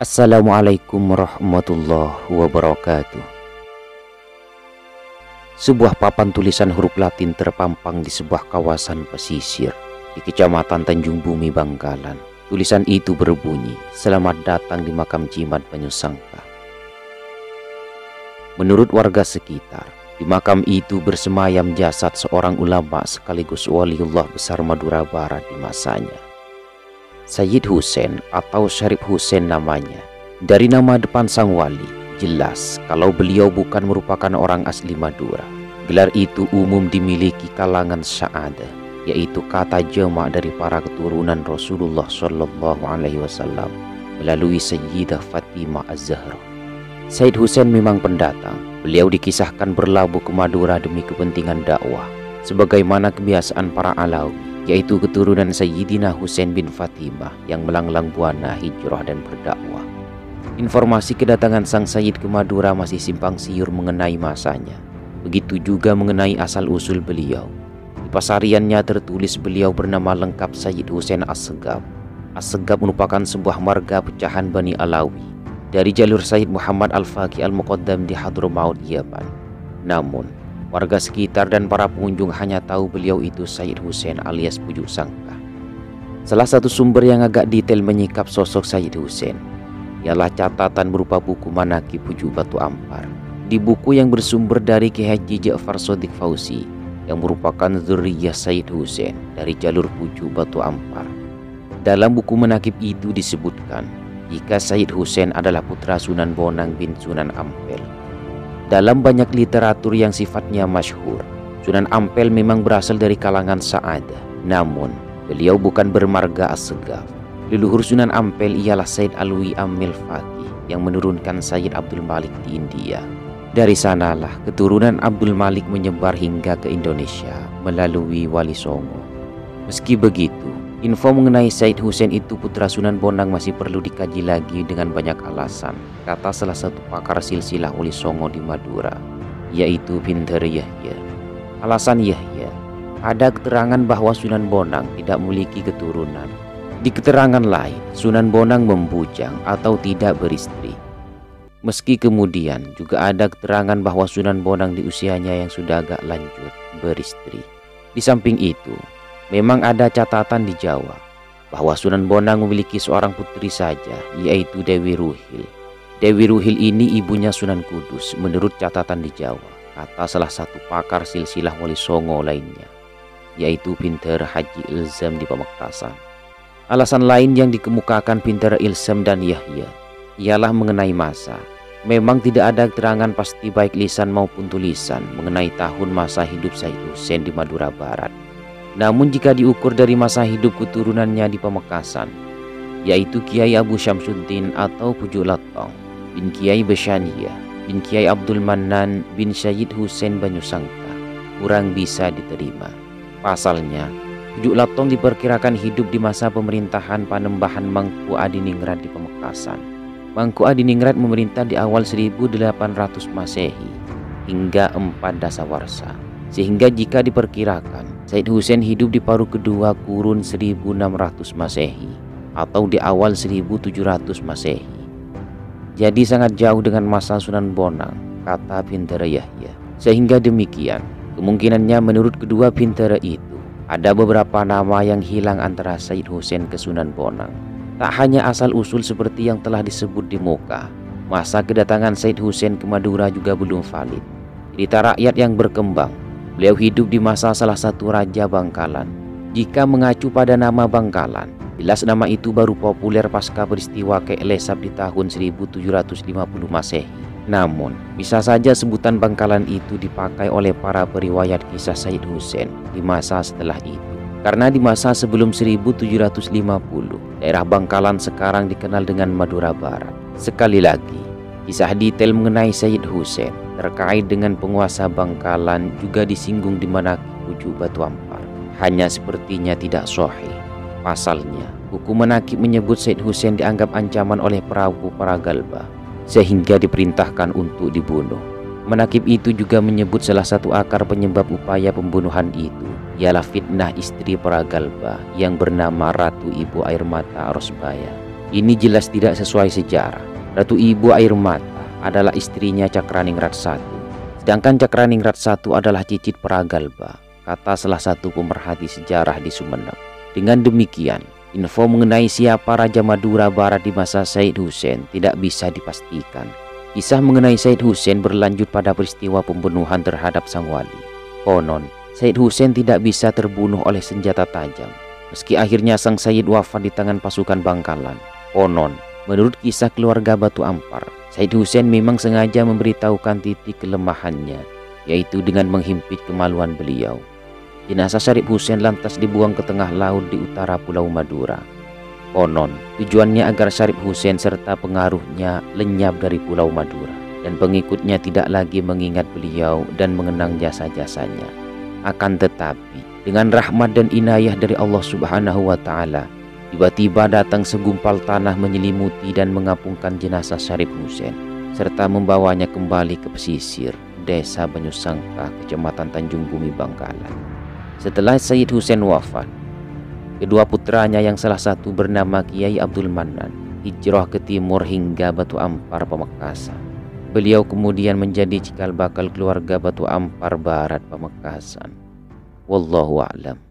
Assalamualaikum warahmatullahi wabarakatuh. Sebuah papan tulisan huruf Latin terpampang di sebuah kawasan pesisir di Kecamatan Tanjung Bumi, Bangkalan. Tulisan itu berbunyi, "Selamat datang di makam jimat Banyusangka." Menurut warga sekitar, di makam itu bersemayam jasad seorang ulama sekaligus waliullah besar Madura Barat di masanya. Sayyid Husain atau Syarif Husain namanya. Dari nama depan sang wali, jelas kalau beliau bukan merupakan orang asli Madura. Gelar itu umum dimiliki kalangan Sa'adah, yaitu kata jamak dari para keturunan Rasulullah Shallallahu Alaihi Wasallam melalui Sayyidah Fatimah Az-Zahra. Sayyid Husain memang pendatang. Beliau dikisahkan berlabuh ke Madura demi kepentingan dakwah, sebagaimana kebiasaan para Alawi, yaitu keturunan Sayyidina Husain bin Fatimah yang melanglang buana hijrah dan berdakwah. Informasi kedatangan sang Sayyid ke Madura masih simpang siur mengenai masanya. Begitu juga mengenai asal-usul beliau. Di pasariannya tertulis beliau bernama lengkap Sayyid Husain As-Segaf. As-Segaf merupakan sebuah marga pecahan Bani Alawi dari jalur Sayyid Muhammad Al-Faqih Al-Muqaddam di Hadramaut, Yaman. Namun, warga sekitar dan para pengunjung hanya tahu beliau itu Sayyid Husain alias Pujuk Sangka. Salah satu sumber yang agak detail menyikap sosok Sayyid Husain ialah catatan berupa buku Manaqib Pujuk Batu Ampar. Di buku yang bersumber dari Ki Haji Ja'far Shadiq Fauzi yang merupakan dzurriyyah Sayyid Husain dari jalur Pujuk Batu Ampar. Dalam buku Manaqib itu disebutkan jika Sayyid Husain adalah putra Sunan Bonang bin Sunan Ampel. Dalam banyak literatur yang sifatnya masyhur, Sunan Ampel memang berasal dari kalangan Sa'adah. Namun, beliau bukan bermarga As-Segaf. Leluhur Sunan Ampel ialah Sayyid Alwi Amil Faqih yang menurunkan Sayyid Abdul Malik di India. Dari sanalah keturunan Abdul Malik menyebar hingga ke Indonesia melalui Wali Songo. Meski begitu, info mengenai Sayyid Husain itu putra Sunan Bonang masih perlu dikaji lagi dengan banyak alasan, kata salah satu pakar silsilah Wali Songo di Madura, yaitu Pinter Yahya. Alasan Yahya, ada keterangan bahwa Sunan Bonang tidak memiliki keturunan. Di keterangan lain, Sunan Bonang membujang atau tidak beristri. Meski kemudian juga ada keterangan bahwa Sunan Bonang di usianya yang sudah agak lanjut beristri. Di samping itu, memang ada catatan di Jawa bahwa Sunan Bonang memiliki seorang putri saja, yaitu Dewi Ruhil. Dewi Ruhil ini ibunya Sunan Kudus menurut catatan di Jawa, kata salah satu pakar silsilah Wali Songo lainnya, yaitu Pinter Haji Ilzam di Pamekasan. Alasan lain yang dikemukakan Pinter Ilzam dan Yahya ialah mengenai masa. Memang tidak ada keterangan pasti baik lisan maupun tulisan mengenai tahun masa hidup Sayyid Husain di Madura Barat. Namun jika diukur dari masa hidup keturunannya di Pamekasan, yaitu Kiai Abu Syamsuddin atau Pujuk Latong bin Kiai Besyaniyah bin Kiai Abdul Mannan bin Sayyid Husain Banyusangka, kurang bisa diterima. Pasalnya, Pujuk Latong diperkirakan hidup di masa pemerintahan Panembahan Mangku Adiningrat di Pamekasan. Mangku Adiningrat memerintah di awal 1800 Masehi hingga 4 Dasawarsa. Sehingga jika diperkirakan Sayyid Husain hidup di paruh kedua kurun 1600 Masehi atau di awal 1700 Masehi. Jadi sangat jauh dengan masa Sunan Bonang, kata Pinter Yahya. Sehingga demikian, kemungkinannya menurut kedua Pinter itu ada beberapa nama yang hilang antara Sayyid Husain ke Sunan Bonang. Tak hanya asal-usul seperti yang telah disebut di muka, masa kedatangan Sayyid Husain ke Madura juga belum valid. Cerita rakyat yang berkembang, beliau hidup di masa salah satu raja Bangkalan. Jika mengacu pada nama Bangkalan, jelas nama itu baru populer pasca peristiwa Ke'lesab di tahun 1750 Masehi. Namun, bisa saja sebutan Bangkalan itu dipakai oleh para periwayat kisah Sayyid Husain di masa setelah itu. Karena di masa sebelum 1750, daerah Bangkalan sekarang dikenal dengan Madura Barat. Sekali lagi, kisah detail mengenai Sayyid Husain terkait dengan penguasa Bangkalan juga disinggung di Manaqib Pujuk Batu Ampar. Hanya sepertinya tidak sahih. Pasalnya, buku Manaqib menyebut Sayyid Husain dianggap ancaman oleh Prabu Pragalba, sehingga diperintahkan untuk dibunuh. Manaqib itu juga menyebut salah satu akar penyebab upaya pembunuhan itu ialah fitnah istri Pragalba yang bernama Ratu Ibu Air Mata Rosbaya. Ini jelas tidak sesuai sejarah. Ratu Ibu Air Mata adalah istrinya Cakraningrat I, sedangkan Cakraningrat I adalah cicit Pragalba, kata salah satu pemerhati sejarah di Sumeneb. Dengan demikian, info mengenai siapa Raja Madura Barat di masa Said Hussein tidak bisa dipastikan. Kisah mengenai Said Hussein berlanjut pada peristiwa pembunuhan terhadap sang wali. Konon, Said Hussein tidak bisa terbunuh oleh senjata tajam, meski akhirnya sang Sayyid wafat di tangan pasukan Bangkalan. Konon, menurut kisah keluarga Batu Ampar, Said Hussein memang sengaja memberitahukan titik kelemahannya, yaitu dengan menghimpit kemaluan beliau. Jenazah Syarif Hussein lantas dibuang ke tengah laut di utara Pulau Madura. Konon, tujuannya agar Syarif Hussein serta pengaruhnya lenyap dari Pulau Madura, dan pengikutnya tidak lagi mengingat beliau dan mengenang jasa-jasanya. Akan tetapi, dengan rahmat dan inayah dari Allah Subhanahu wa Ta'ala, tiba-tiba datang segumpal tanah menyelimuti dan mengapungkan jenazah Syarif Hussein, serta membawanya kembali ke pesisir Desa Banyusangka, Kecamatan Tanjung Bumi, Bangkalan. Setelah Sayyid Hussein wafat, kedua putranya yang salah satu bernama Kiai Abdul Manan hijrah ke timur hingga Batu Ampar, Pamekasan. Beliau kemudian menjadi cikal bakal keluarga Batu Ampar Barat, Pamekasan. Wallahu a'lam.